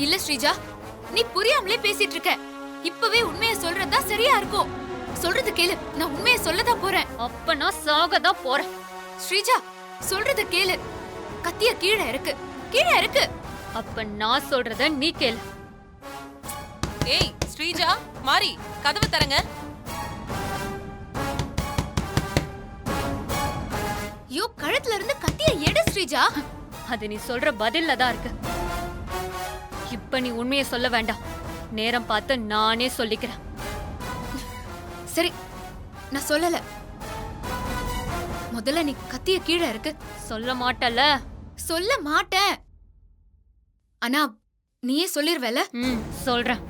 இல்ல ஸ்ரீஜா, நீ புரியாமலே பேசிட்டு இருக்க. இப்பவே உண்மையை சொல்றதா சரியா இருக்கும். சொல்றது கேளு, நான் உண்மையை சொல்லதான் போறேன். அப்ப நான் சாகதான் போறேன். ஸ்ரீஜா, சொல்றது கேளு. கத்திய கீழே இருக்கு, கீழே இருக்கு. அப்ப நான் சொல்றத நீ கேளு. ஏய் ஸ்ரீஜா, மாரி கதவு தரங்க. யோ, கழுத்துல இருந்து கத்திய எடு ஸ்ரீஜா. அது நீ சொல்ற பதில்ல தான் இருக்கு. இப்ப நீ உண்மையை சொல்ல வேண்டாம். நேரம் பார்த்து நானே சொல்லிக்கிறேன். சரி, நான் சொல்லல. முதல்ல நீ கத்திய கீழே இருக்கு. சொல்ல மாட்டல. சொல்ல மாட்டேன். ஆனா நீயே சொல்லிருவல. சொல்றேன்.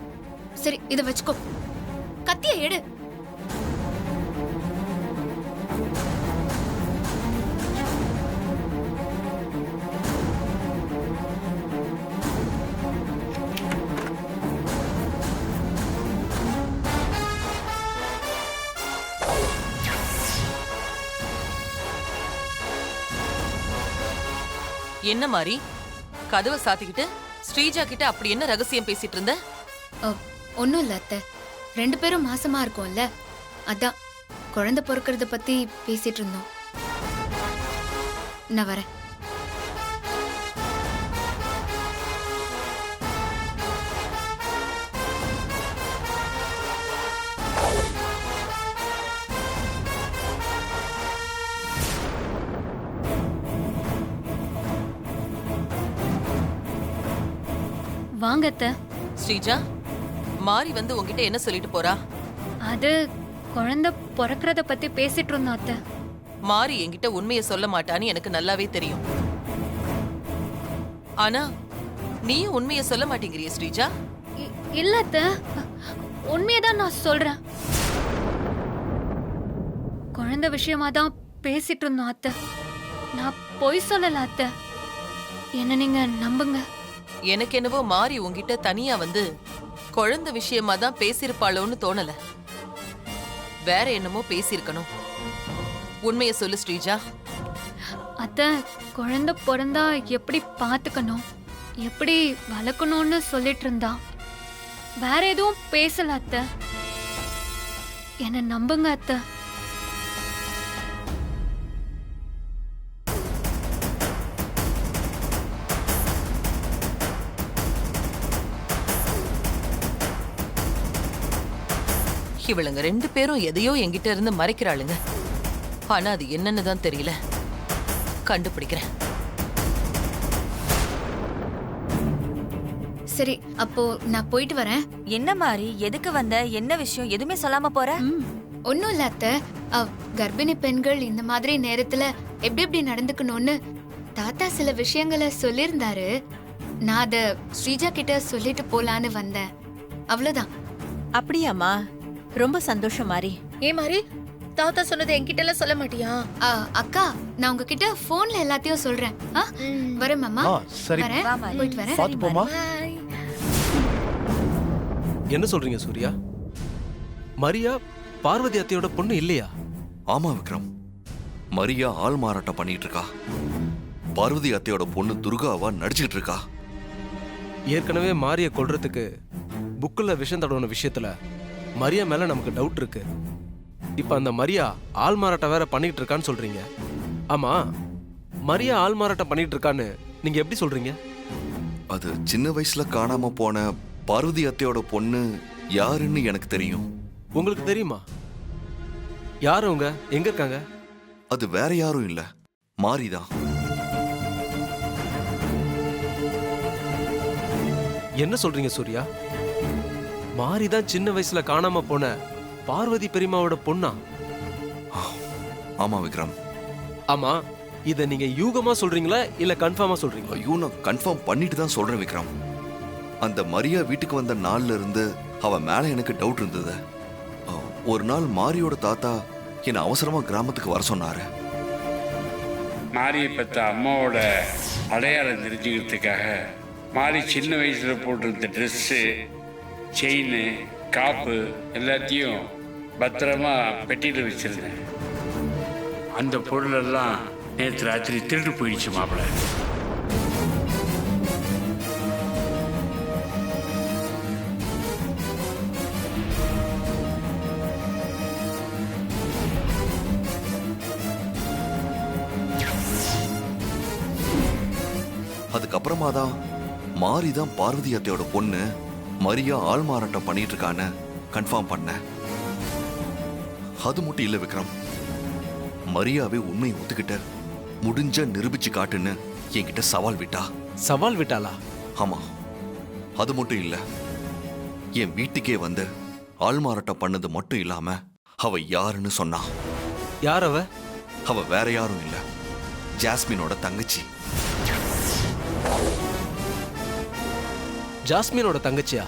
சரி, இத வச்சுக்கோ. கத்திய எடு. என்ன மாரி கதவை சாத்திக்கிட்டு ஸ்ரீஜா கிட்ட அப்படி என்ன ரகசியம் பேசிட்டு இருந்த? ஒன்னும் இல்ல அத்தை. 2 பேரும் மாசமா இருக்கோம்ல, அதான் குழந்தை பொறுக்கிறத பத்தி பேசிட்டு இருந்தோம். நான் வரேன். வாங்க அத்தை. ஸ்ரீஜா, மாரி வந்து உன்கிட்ட என்ன சொல்லிட்டு போறா? அது குழந்தை பிறக்கிறத பத்தி பேசிட்டு இருந்தோம் அத்தை. மாரி என்கிட்ட உண்மையை சொல்ல மாட்டான்னு எனக்கு நல்லாவே தெரியும். ஆனா நீயும் உண்மையை சொல்ல மாட்டேங்கிறிய ஸ்ரீஜா? இல்ல அத்தை, உண்மையதான் நான் சொல்றேன். குழந்தை விஷயமா தான் பேசிட்டு இருந்தோம் அத்தை. நான் பொய் சொல்லல அத்தை. என்ன நீங்க நம்புங்க. எனக்கு என்னவோ மாரி உன்கிட்ட தனியா வந்து குழந்தை விஷயமா தான் பேசிருப்பாளோன்னு தோணல. வேற என்னமோ பேசிருக்கணும். உண்மையை சொல்லு ஸ்ரீஜா. அத்தை, குழந்தை பிறந்தா எப்படி பாத்துக்கணும், எப்படி வளர்க்கணும்னு சொல்லிட்டு இருந்தா. வேற எதுவும் பேசல அத்தை. என்ன நம்புங்க அத்தை. இவளுங்க 2 பேரும் எதையோ என்கிட்ட இருந்து மறைக்கிறாளுங்க. ஆனா அது என்னன்னு தான் தெரியல. கண்டுபிடிக்கிறேன். சரி, அப்போ நான் போயிட்டு வரேன். என்ன மாதிரி எதுக்கு வந்த, என்ன விஷயம், எதுவுமே சொல்லாம போற? ஒன்னும் இல்ல அத்தை. கர்ப்பிணி பெண்கள் இந்த மாதிரி நேரத்துல எப்படி எப்படி நடந்துக்கணும்னு தாத்தா சில விஷயங்களை சொல்லியிருந்தாரு. நான் அத ஸ்ரீஜா கிட்ட சொல்லிட்டு போலான்னு வந்தேன். அவ்வளவுதான். அப்படியாமா? ரொம்ப சந்தோஷம் மாரி. ஏ மாதிரி தாத்தா சொன்னது என்கிட்ட எல்லாம் சொல்ல மாட்டியா? அக்கா, நான் உங்ககிட்ட போன்ல எல்லாத்தையும் சொல்றேன். வரேன் மாமா. சரி, வரேன். போயிட்டு வரேன். பாத்து போமா. என்ன சொல்றீங்க சூர்யா? மரியா பார்வதி அத்தையோட பொண்ணு இல்லையா? ஆமா விக்ரம், மரியா ஆள் மாறாட்டம் பண்ணிட்டு இருக்கா. பார்வதி அத்தையோட பொண்ணு துர்காவா நடிச்சுட்டு இருக்கா. ஏற்கனவே மாரியை கொல்றதுக்கு புக்குல விஷம் தடவின விஷயத்துல மரியா மேல நமக்கு டவுட் இருக்கு. இப்ப அந்த மரியா ஆள் மாறாட்டம் வேற பண்ணிட்டு இருக்கான்னு சொல்றீங்க. ஆமா, மரியா ஆள் மாறாட்டம் பண்ணிட்டு இருக்கான்னு நீங்க எப்படி சொல்றீங்க? அது சின்ன வயசுல காணாம போன பார்வதி அத்தையோட பொண்ணு யாருன்னு எனக்கு தெரியும். உங்களுக்கு தெரியுமா? யாரு அவங்க? எங்க இருக்காங்க? அது வேற யாரும் இல்ல, மாரிதான். என்ன சொல்றீங்க சூர்யா? மாரிதான் சின்ன வயசுல காணாம போன பார்வதி பெரியம்மாவோட பொண்ணா? ஆமா விக்ரம். ஆமா, இத நீங்க யூகமா சொல்றீங்களா இல்ல கன்ஃபார்மா சொல்றீங்களா? ஐயோ, நான் கன்ஃபார்ம் பண்ணிட்டு தான் சொல்றேன் விக்ரம். அந்த மரியா வீட்டுக்கு வந்த நாள்ல இருந்து அவ மேல எனக்கு டவுட் இருந்தது. ஒரு நாள் மாரியோட தாத்தா என்ன அவசரமா கிராமத்துக்கு வர சொன்னாரு. மாரியை பெற்ற அம்மாவோட அடையாளம் தெரிஞ்சுக்கிறதுக்காக மாரி சின்ன வயசுல போட்டிருந்த ட்ரெஸ்ஸு, செயின், காப்பு எல்லாத்தையும் பத்திரமா பெட்டியில் வச்சிருந்தேன். அந்த பொருளெல்லாம் நேற்று ராத்திரி திருட்டு போயிடுச்சு மாப்பிள்ள. அதுக்கப்புறமா தான் மாரி தான் பார்வதி அத்தையோட பொண்ணு மரியா ஆள்மாறாட்டம் பண்ணிட்டு இருக்கான்னு கன்ஃபார்ம் பண்ணேன். அது மட்டும் இல்ல விக்ரம், மரியாவே உண்மையை ஒத்துக்கிட்ட முடிஞ்ச நிரூபிச்சு காட்டுன்னு என்கிட்ட சவால் விட்டா. சவால் விட்டாளா? ஆமா, அது மட்டும் இல்ல, என் வீட்டுக்கே வந்து ஆள்மாறாட்டம் பண்ணது மட்டும் இல்லாம அவ யாருன்னு சொன்னா. யார் அவ? அவ வேற யாரும் இல்ல, ஜாஸ்மினோட தங்கச்சி. ஜாஸ்மினோட தங்கச்சியா?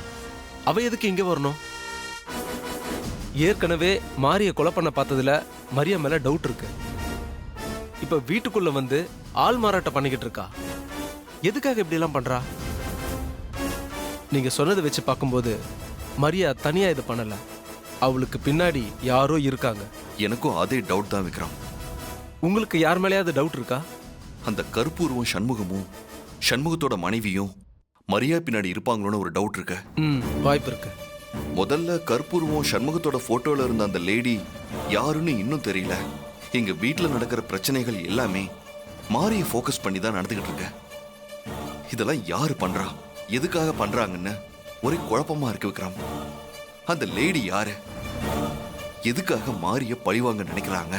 அவ எதுக்கு இங்க வரணும்? ஏற்கனவே மாரிய கொலை பண்ண பார்த்ததுல மரியா மேல டவுட் இருக்கு. இப்ப வீட்டுக்குள்ள வந்து ஆள் மாறாட்டம் பண்ணிக்கிட்டு இருக்கா. எதுக்காக இப்படி எல்லாம் பண்றா? நீங்க சொன்னதை வச்சு பார்க்கும்போது மரியா தனியா இது பண்ணல, அவளுக்கு பின்னாடி யாரோ இருக்காங்க. எனக்கும் அதே டவுட் தான் விக்ரம். உங்களுக்கு யார் மேலேயாவது டவுட் இருக்கா? அந்த கருப்பூர்வம் சண்முகமும் சண்முகத்தோட மனைவியும் மரியா பின்னாடி இருப்பாங்களோன்னு ஒரு டவுட் இருக்கு. வாய்ப்பு இருக்கு. முதல்ல கருப்பூர்வம் சண்முகத்தோட போட்டோல இருந்த அந்த லேடி யாருன்னு இன்னும் தெரியல. எங்க வீட்டுல நடக்கிற பிரச்சனைகள் எல்லாமே மாரியை ஃபோக்கஸ் பண்ணி தான் நடந்துகிட்டு இருக்க. இதெல்லாம் யாரு பண்றா, எதுக்காக பண்றாங்கன்னு ஒரே குழப்பமா இருக்கு விக்ரம். அந்த லேடி யாரு, எதுக்காக மாரிய பழிவாங்க நினைக்கிறாங்க?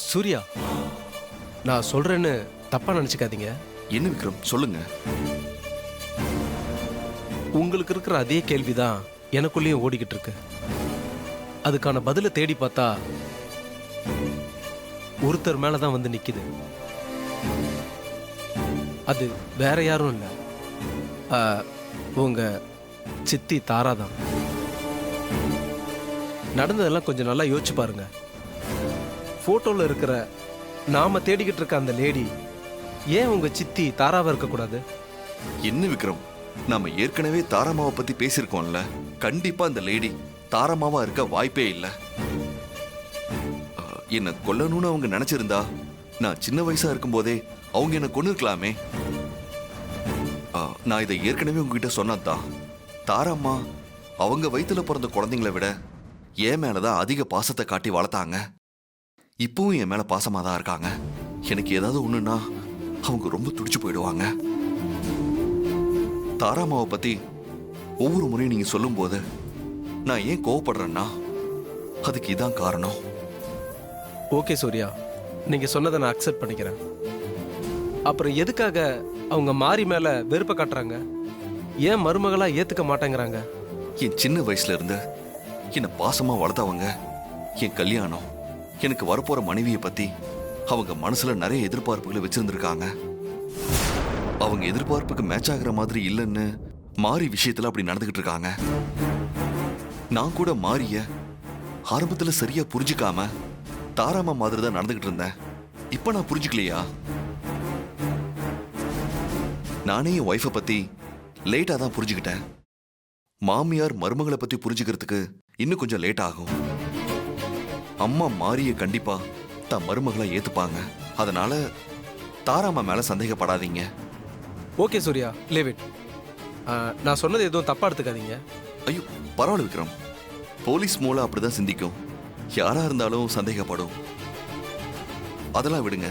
சூர்யா, நான் சொல்றேன்னு தப்பா நினைச்சுக்காதீங்க. என்ன விக்ரம், சொல்லுங்க. உங்களுக்கு இருக்கிற அதே கேள்விதான் எனக்குள்ளேயும் ஓடிக்கிட்டு இருக்கு. அதுக்கான பதிலை தேடி பார்த்தா ஒருத்தர் மேலதான் வந்து நிக்குது. அது வேற யாரும் இல்ல, உங்க சித்தி தாராதான். நடந்ததெல்லாம் கொஞ்சம் நல்லா யோசிச்சு பாருங்க. போட்டோல இருக்கிற நாம தேடிக்கிட்டு இருக்க அந்த லேடி ஏன் உங்க சித்தி தாராவா இருக்கக்கூடாது? என்ன விக்ரம், நாம ஏற்கனவே தாராமாவை பத்தி பேசியிருக்கோம்ல. கண்டிப்பா அந்த லேடி தாராமாவா இருக்க வாய்ப்பே இல்லை. என்ன கொல்லணும்னு அவங்க நினைச்சிருந்தா நான் சின்ன வயசா இருக்கும் போதே அவங்க என்ன கொண்டு இருக்கலாமே. நான் இதை ஏற்கனவே உங்ககிட்ட சொன்னதான். தாராம்மா அவங்க வயித்துல பிறந்த குழந்தைங்களை விட என் மேலதான் அதிக பாசத்தை காட்டி வளர்த்தாங்க. இப்பவும் என் மேல பாசமா தான் இருக்காங்க. எனக்கு ஏதாவது ஒண்ணுன்னா அவங்க ரொம்ப துடிச்சு போயிடுவாங்க. தாராமாவை பத்தி ஒவ்வொரு முறையும் நீங்க சொல்லும் போது நான் ஏன் கோவப்படுறேன்னா அதுக்கு இதான் காரணம். ஓகே சூர்யா, நீங்க சொன்னதை நான் அக்செப்ட் பண்ணிக்கிறேன். அப்புறம் எதுக்காக அவங்க மாறி மேல வெறுப்ப காட்டுறாங்க? ஏன் மருமகளா ஏத்துக்க மாட்டேங்கிறாங்க? என் சின்ன வயசுல இருந்து என்னை பாசமா வளர்த்தவங்க, என் கல்யாணம், எனக்கு வரப்போற மனைவியை பத்தி அவங்க மனசுல நிறைய எதிர்பார்ப்புகளை வச்சிருந்திருக்காங்க. அவங்க எதிர்பார்ப்புக்கு மேட்ச் ஆகிற மாதிரி இல்லைன்னு மாறி விஷயத்துல அப்படி நடந்துகிட்டு இருக்காங்க. நான் கூட மாறிய ஆரம்பத்துல சரியா புரிஞ்சுக்காம தாராமா மாதிரி தான் நடந்துகிட்டு இருந்தேன். இப்ப நான் புரிஞ்சுக்கலையா? நானே என் ஒய்ஃபை பத்தி லேட்டா தான் புரிஞ்சுக்கிட்டேன். மாமியார் மருமகளை பத்தி புரிஞ்சுக்கிறதுக்கு இன்னும் கொஞ்சம் லேட் ஆகும். அம்மா மாரிய கண்டிப்பா தான் மருமகளா ஏத்துப்பாங்க. அதனால தாராமா மேல சந்தேகப்படாதீங்க. Okay Surya, leave it. நான் சொன்னது எதுவும் தப்பா எடுத்துக்காதீங்க. ஐயோ பரவாயில்ல விக்ரம், போலீஸ் மூலம் அப்படிதான் சிந்திக்கும். யாரா இருந்தாலும் சந்தேகப்படும். அதெல்லாம் விடுங்க.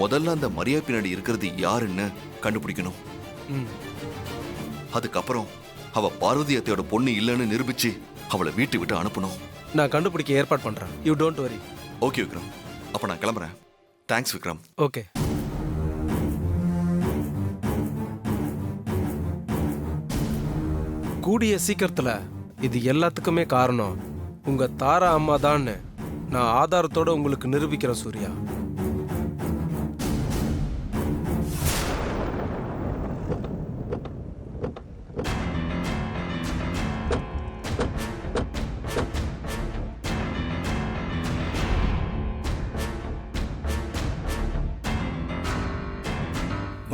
முதல்ல அந்த மரியா பின்னாடி இருக்கிறது யாருன்னு கண்டுபிடிக்கணும். அதுக்கப்புறம் அவ பார்வதி அத்தையோட பொண்ணு இல்லைன்னு நிரூபிச்சு அவளை வீட்டு விட்டு அனுப்பணும். நான் கண்டுபிடிக்க ஏற்பாடு பண்றேன். You don't worry. Okay Vikram, அப்ப நான் கிளம்புறேன். தேங்க்ஸ் விக்ரம். ஓகே. கூடிய சீக்கிரத்துல இது எல்லாத்துக்குமே காரணம் உங்க தாரா அம்மா தான் நான் ஆதாரத்தோட உங்களுக்கு நிரூபிக்கிறேன் சூர்யா.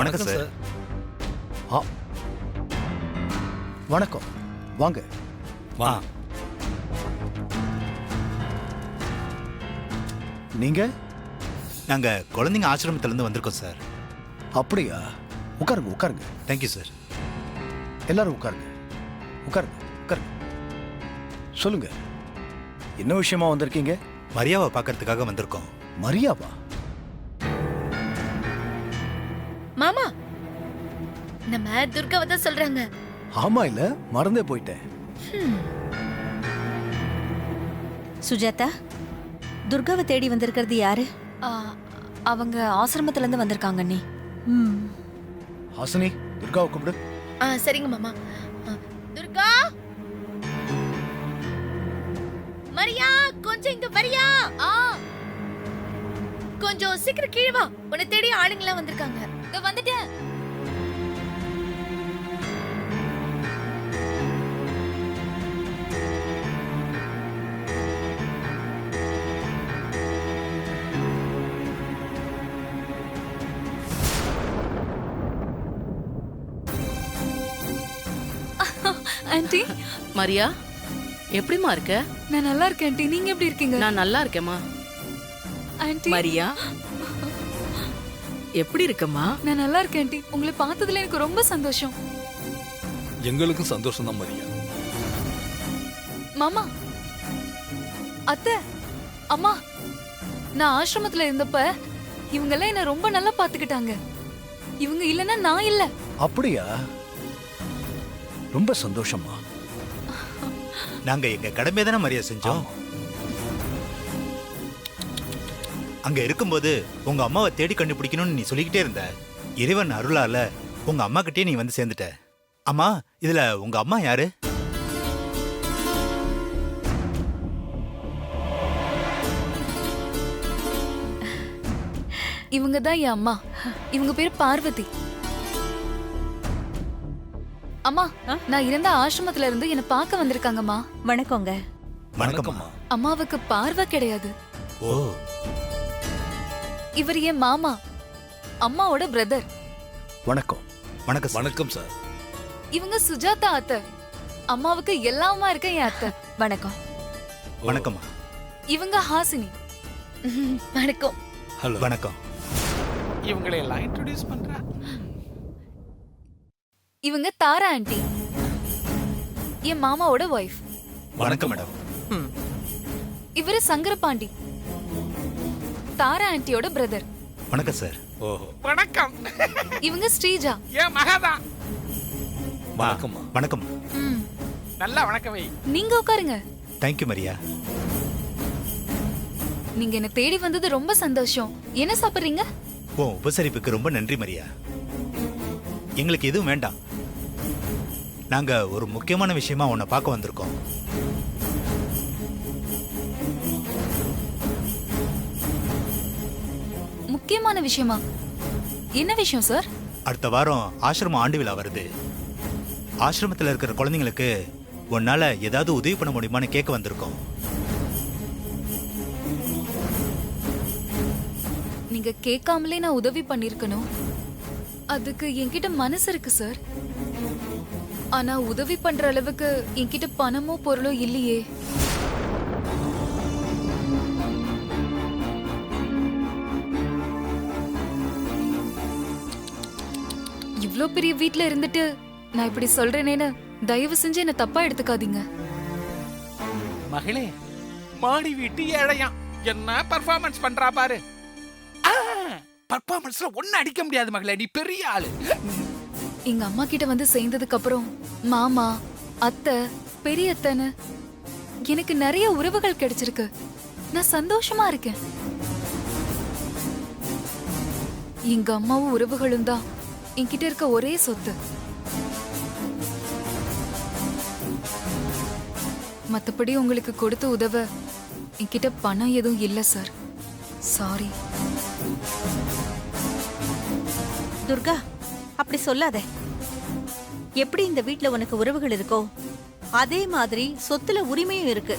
வணக்கம் சார். வணக்கம், வாங்க. வா. நீங்க? நாங்க குழந்தைங்க ஆசிரமத்திலிருந்து வந்திருக்கோம் சார். அப்படியா? உட்காருங்க உட்காருங்க. Thank you sir. எல்லாரும் உட்காருங்க உட்காருங்க உட்காருங்க. சொல்லுங்க, என்ன விஷயமா வந்திருக்கீங்க? மரியாவை பார்க்கறதுக்காக வந்திருக்கோம். மரியாவா? மாமா நம்ம துர்காவை தான் சொல்றாங்க. ஆமா இல்ல, மறந்தே போயிட்டேன். சுஜாதா, துர்காவை தேடி வந்திருக்கிறது யாரு? அவங்க ஆசிரமத்துல இருந்து வந்திருக்காங்க நீ. ஹாசினி, துர்காவை கூப்பிடு. சரிங்க மாமா. துர்கா, மரியா, கொஞ்சம் இங்க வரியா? கொஞ்சம் சீக்கிரம் கீழே வா. உன்னை தேடி ஆளுங்களாம் வந்திருக்காங்க. வந்துட்டேன். ஆன்ட்டி, மரியா, எப்படிமா இருக்க? நான் நல்லா இருக்கேன் ஆன்ட்டி. நீங்க எப்படி இருக்கீங்க? நான் நல்லா இருக்கேம்மா. ஆன்ட்டி, மரியா, எப்படி இருக்கம்மா? நான் நல்லா இருக்கேன் ஆன்ட்டி. உங்களை பார்த்ததுல எனக்கு ரொம்ப சந்தோஷம். எங்களுக்கும் சந்தோஷம் தான் மரியா. மாமா, அத்தை, அம்மா, நான் ஆசிரமத்துல இருந்தப்ப இவங்க எல்லாம் என்ன ரொம்ப நல்லா பாத்துக்கிட்டாங்க. இவங்க இல்லைன்னா நான் இல்ல. அப்படியா? ரொம்ப சந்தோஷமா. நாங்க எங்க கடமை தானே மரியா செஞ்சோம். அங்க இருக்கும்போது உங்க அம்மாவை தேடி கண்டுபிடிக்கணும்னு நீ சொல்லிக்கிட்டே இருந்த. இறைவன் அருளால உங்க அம்மா கிட்டே நீ வந்து சேர்ந்துட்ட. அம்மா, இதுல உங்க அம்மா யாரு? இவங்க தான் என் அம்மா. இவங்க பேரு பார்வதி. அம்மா, நான் இருந்த ஆசிரமத்துல இருந்து என்ன பார்க்க வந்திருக்காங்கம்மா. வணக்கங்க. வணக்கம்மா. அம்மாவுக்கு பார்வை கிடையாது. ஓ, இவர் என் மாமா, அம்மாவோட பிரதர். வணக்கம். வணக்கம். வணக்கம் சார். இவங்க சுஜாதா அத்தை, அம்மாவுக்கு எல்லாமா இருக்க என் அத்தை. வணக்கம். வணக்கம்மா. இவங்க ஹாசினி. வணக்கம். ஹலோ. வணக்கம். இவங்களை எல்லாம் இன்ட்ரோடியூஸ் பண்றேன். இவங்க தாரா ஆன்ட்டி, என் மாமாவோட ஒய்ஃப். வணக்கம் மேடம். இவரு சங்கரபாண்டி, தாரா ஆன்ட்டியோட பிரதர். வணக்கம் சார். ஓஹோ. வணக்கம். இவங்க ஸ்ரீஜா. ஏன் மகாதா? வணக்கம்மா. வணக்கம். நல்லா வணக்கமே. நீங்க உட்காருங்க. தேங்க்யூ மரியா. நீங்க என்ன தேடி வந்தது ரொம்ப சந்தோஷம். என்ன சாப்பிடுறீங்க? ஓ, உபசரிப்புக்கு ரொம்ப நன்றி மரியா. எங்களுக்கு எதுவும் வேண்டாம். நாங்க ஒரு முக்கியமான விஷயமா உன்னை பார்க்க வந்திருக்கோம். முக்கியமான விஷயமா? என்ன விஷயம் சார்? அடுத்த வாரம் ஆசிரம ஆண்டு விழா வருது. ஆசிரமத்தில் இருக்கிற குழந்தைங்களுக்கு உன்னால ஏதாவது உதவி பண்ண முடியுமான்னு கேட்க வந்திருக்கோம். நீங்க கேட்காமலே நான் உதவி பண்ணிருக்கணும். அதுக்கு என்கிட்ட மனசு இருக்கு சார். ஆனா உதவி பண்ற அளவுக்கு என்கிட்ட பணமோ பொருளோ இல்லையே. இவ்ளோ பெரிய வீட்ல இருந்துட்டு நான் இப்படி சொல்றேனேன்னு தயவு செஞ்சு என்ன தப்பா எடுத்துக்காதீங்க. மகளே, மாடி வீட்டு ஏழையாம் என்ன பர்ஃபார்மன்ஸ் பண்றா பாரு. பர்ஃபார்மன்ஸ்ல ஒண்ணு அடிக்க முடியாது மகளே, நீ பெரிய ஆளு. எங்க அம்மா கிட்ட வந்து சேர்ந்ததுக்கு அப்புறம் மாமா, அத்தை, பெரிய அத்தைன்னு எனக்கு நிறைய உறவுகள் கிடைச்சிருக்கு. நான் சந்தோஷமா இருக்கேன். எங்க அம்மாவும் உறவுகளும் தான் என்கிட்ட இருக்க ஒரே சொத்து. மத்தபடி உங்களுக்கு கொடுத்து உதவ என்கிட்ட பணம் எதுவும் இல்ல சார். சாரி. துர்கா, அப்படி சொல்லாத. எப்படி இந்த வீட்ல உனக்கு உறவுகள் இருக்கோ அதே மாதிரி சொத்துல உரிமையும் இருக்கு.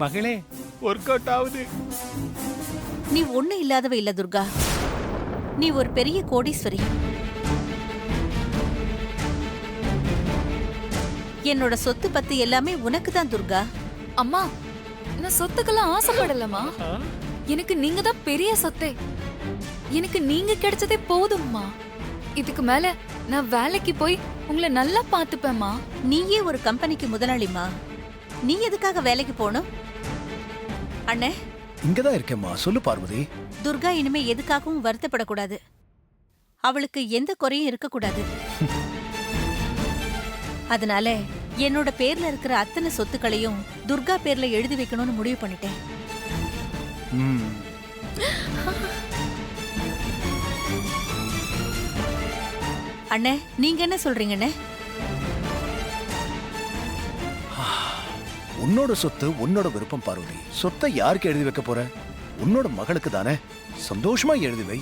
மகளே, ஒர்க் அவுட் ஆகுது. நீ ஒண்ணு இல்லாதவ இல்ல துர்கா. நீ ஒரு பெரிய கோடீஸ்வரி. என்னோட சொத்து பத்து எல்லாமே உனக்கு தான் துர்கா. அம்மா, நான் சொத்துக்கெல்லாம் ஆசைப்படலமா. எனக்கு நீங்க தான் பெரிய சொத்தே. எனக்கு நீங்க கிடைச்சதே போதும்மா. இதுக்கு மேல நான் வேலைக்கு போய் உங்களை நல்லா பாத்துப்பேம்மா. நீயே ஒரு கம்பெனிக்கு முதலாளிமா, நீ எதுக்காக வேலைக்கு போகணும்? அண்ணே, இங்கதான் இருக்கேம்மா. சொல்லு பார்வதி. துர்கா இனிமே எதுக்காகவும் வருத்தப்படக்கூடாது. அவளுக்கு எந்த குறையும் இருக்கக்கூடாது. அதனால என்னோட பேர்ல இருக்கிற அத்தனை சொத்துக்களையும் துர்கா பேர்ல எழுதி வைக்கணும்னு முடிவு பண்ணிட்டேன். ம். அண்ணே, நீங்க என்ன சொல்றீங்கண்ணே? உன்னோட சொத்து உன்னோட விருப்பம் பார்வதி. சொத்தை யாருக்கு எழுதி வைக்க போற? உன்னோட மகளுக்கு தானே. சந்தோஷமா எழுதி வை.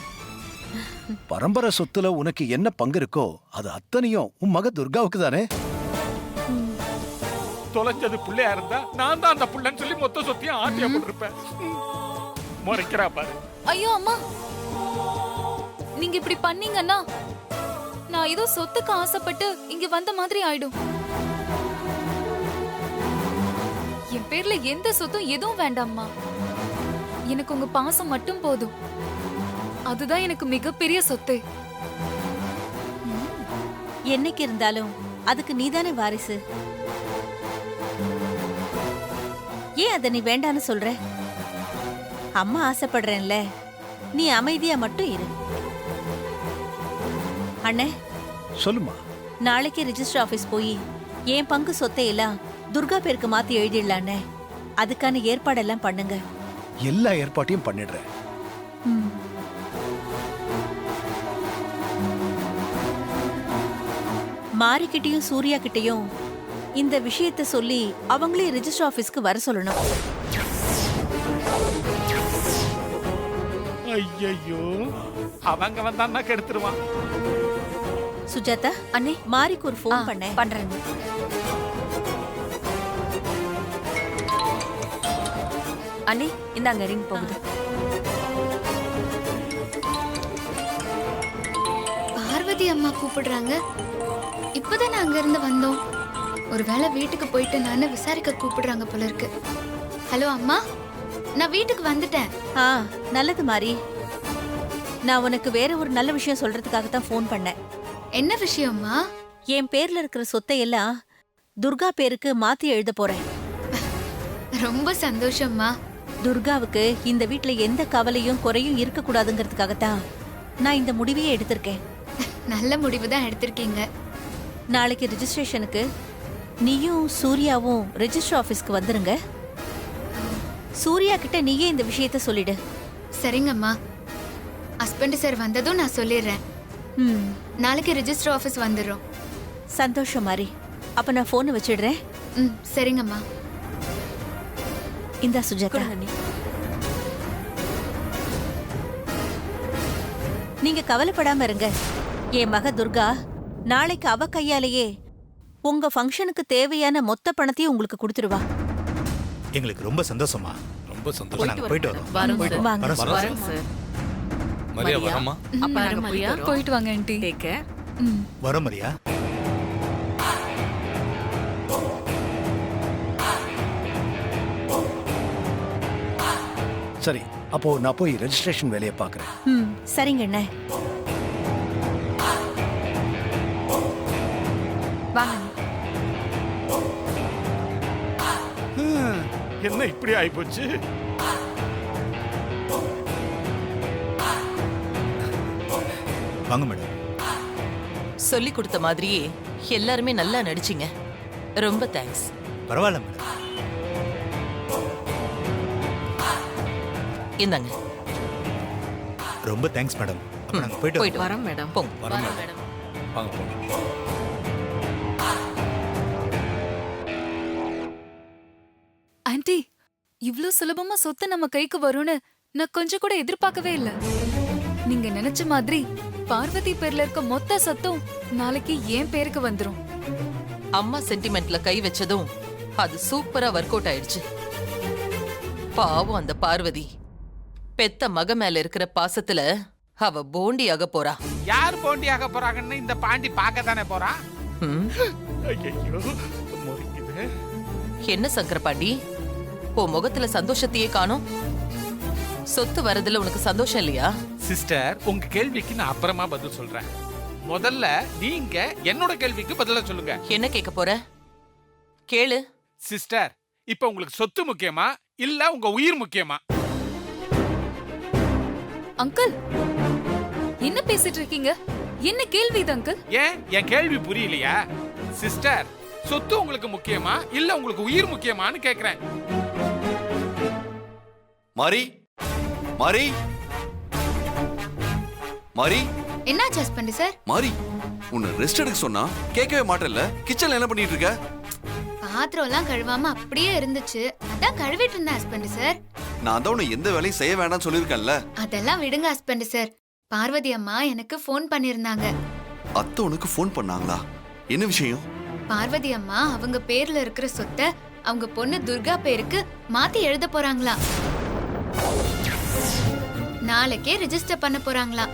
பரம்பரை சொத்துல உனக்கு என்ன பங்கு இருக்கோ அது அத்தனையும் உன் மக துர்காவுக்கு தானே. தொலைஞ்சது புள்ளையா இருந்தா நான் தான் அந்த புள்ளன்னு சொல்லி மொத்த சொத்தையும் ஆட்டியா போட்டிருப்பேன். முறைக்கிறா பாரு. ஐயோ அம்மா, நீங்க இப்படி பண்ணீங்கன்னா நான் ஏதோ சொத்துக்கு ஆசைப்பட்டு இங்க வந்த மாதிரி ஆயிடும். என் பேர்ல எந்த சொத்தும் எதுவும் வேண்டாம்மா. எனக்கு உங்க பாசம் மட்டும் போதும். அதுதான் எனக்கு மிகப்பெரிய சொத்து. என்னைக்கு இருந்தாலும் அதுக்கு நீதானே வாரிசு. ஏன் அதை நீ வேண்டான்னு சொல்ற? அம்மா ஆசைப்படுறேன்ல, நீ அமைதியா மட்டும் இரு. அண்ணே, சொல்லுமா. நாளைக்கு ரிஜிஸ்டர் ஆபீஸ் போய் என் பங்கு சொத்தை எல்லாம் துர்கா பேருக்கு மாத்தி எழுதிடலானே. அதுக்கான ஏற்பாடெல்லாம் பண்ணுங்க. எல்லா ஏற்பாட்டையும் பண்ணிடுறேன். மாரிக்கிட்டையும் சூர்யா கிட்டையும் இந்த விஷயத்தை சொல்லி அவங்களே ரிஜிஸ்டர் ஆபீஸ்க்கு வர சொல்லணும். ஐயோ, அவங்க வந்தான்னா கெடுத்துருவான். சுஜாதா, அண்ணே, மாரிக்கு ஒரு ஃபோன் பண்றேன். அண்ணே, இந்தாங்க ரிங் போகுது. பார்வதி அம்மா கூப்பிடுறாங்க. இப்பதான் அங்க இருந்து வந்தோம். ஒருவேளை வீட்டுக்கு போயிட்டு நான் விசாரிக்க கூப்பிடுறாங்க போல இருக்கு. ஹலோ அம்மா, நான் வீட்டுக்கு வந்துட்டேன். நல்லது மாரி. நான் உனக்கு வேற ஒரு நல்ல விஷயம் சொல்றதுக்காக தான் ஃபோன் பண்ணேன். என்ன விஷயம்மா? என் பேர்ல இருக்கிற சொத்தை எல்லாம் துர்கா பேருக்கு மாத்தி எழுத போறேன். ரொம்ப சந்தோஷம்மா. துர்காவுக்கு இந்த வீட்ல எந்த கவலையும் குறையும் இருக்க கூடாதுங்கிறதுக்காகத்தான் நான் இந்த முடிவையே எடுத்திருக்கேன். நல்ல முடிவு தான் எடுத்திருக்கீங்க. நாளைக்கு ரிஜிஸ்ட்ரேஷனுக்கு நீயும் சூர்யாவும் ரெஜிஸ்டர் ஆபீஸ்க்கு வந்துருங்க. சூர்யா கிட்ட நீயே இந்த விஷயத்த சொல்லிடு. சரிங்கம்மா. ஹஸ்பண்ட் சார் வந்ததும் நான் சொல்லிடுறேன். நாளைக்கு ரெஜிஸ்டர் ஆபீஸ் வந்துடுறோம். சந்தோஷம் மாரி. அப்ப நான் போன் வச்சிடுறேன். சரிங்கம்மா. இந்தா சுஜாதா, நீங்க கவலைப்படாம இருங்க. என் மக துர்கா நாளைக்கு அவ கையாலேயே உங்க ஃபங்க்ஷனுக்கு தேவையான மொத்த பணத்தையும் உங்களுக்கு கொடுத்துருவா. எங்களுக்கு ரொம்ப சந்தோஷமா. ரொம்ப சந்தோஷம். நாங்க போயிட்டு வரோம். வாங்க. வரோம் சார். மரியா வரமா? அப்ப மரியா போயிட்டு வாங்க ஆண்டி. Take care. வரோம் மரியா. சரி, அப்போ நான் போய் ரெஜிஸ்ட்ரேஷன் வேலையை பார்க்கறேன். சரிங்க அண்ணே. வாங்க. என்ன இப்படி ஆயிப்போச்சு? வாங்க மேடம். சொல்லி கொடுத்த மாதிரியே எல்லாருமே நல்லா நடிச்சிங்க. ரொம்ப தேங்க்ஸ். பரவாயில்ல மேடம். இந்தாங்க. ரொம்ப தேங்க்ஸ் மேடம். அப்ப நாங்க போயிட்டு போயிட்டு வரோம் மேடம். போங்க. வரோம் மேடம். வாங்க போங்க. ஆண்டி, இவ்ளோ சுலபமா சொத்து நம்ம கைக்கு வரும்னு நான் கொஞ்சம் கூட எதிர்பார்க்கவே இல்ல. நீங்க நினைச்ச மாதிரி பார்வதி பேர்ல இருக்க மொத்த சொத்தும் நாளைக்கு என் பேருக்கு வந்துரும். அம்மா சென்டிமெண்ட்ல கை வச்சதும் அது சூப்பரா ஒர்க் அவுட் ஆயிடுச்சு. பாவம் அந்த பார்வதி பெத்த மக மேல இருக்கிற பாசத்துல அவ போண்டியாக போறா. யார் போண்டியாக போறாங்கன்னு இந்த பாண்டி பார்க்க தானே போறா. ஐயோ, முறிக்குது. என்ன சங்கர பாண்டி, உன் முகத்துல சந்தோஷத்தையே காணோம். சொத்து வரதுல உனக்கு சந்தோஷம் இல்லையா? சிஸ்டர், உங்க கேள்விக்கு நான் அப்புறமா பதில் சொல்றேன். முதல்ல நீங்க என்னோட கேள்விக்கு பதில சொல்லுங்க. என்ன கேட்க போற? கேளு. சிஸ்டர், இப்ப உங்களுக்கு சொத்து முக்கியமா இல்ல உங்க உயிர் முக்கியமா? அங்கிள் என்ன பேசிட்டு இருக்கீங்க? என்ன கேள்வி இது அங்கிள்? ஏன் என் கேள்வி புரியலையா? சிஸ்டர், சொத்து உங்களுக்கு முக்கியமா இல்ல உங்களுக்கு உயிர் முக்கியமான்னு கேக்குறேன். மாரி மாரி மாரி என்னாச்சு ஹஸ்பண்ட் சார்? மாரி, உன்னை ரெஸ்ட் எடுக்க சொன்னா கேட்கவே மாட்டேல்ல. கிச்சன்ல என்ன பண்ணிட்டு இருக்க? பாத்திரம் எல்லாம் கழுவாம அப்படியே இருந்துச்சு, அதான் கழுவிட்டு இருந்தேன் ஹஸ்பண்ட் சார். நான் தான் உன்னை எந்த வேலையும் செய்ய வேண்டாம்னு சொல்லியிருக்கேன்ல. அதெல்லாம் விடுங்க ஹஸ்பண்ட் சார். பார்வதி அம்மா எனக்கு ஃபோன் பண்ணிருந்தாங்க. அத்தை உனக்கு ஃபோன் பண்ணாங்களா? என்ன விஷயம்? பார்வதி அம்மா அவங்க பேர்ல இருக்கிற சொத்தை அவங்க பொண்ணு துர்கா பேருக்கு மாத்தி எழுத போறாங்களா, நாளைக்கே ரிஜிஸ்டர் பண்ண போறாங்களா.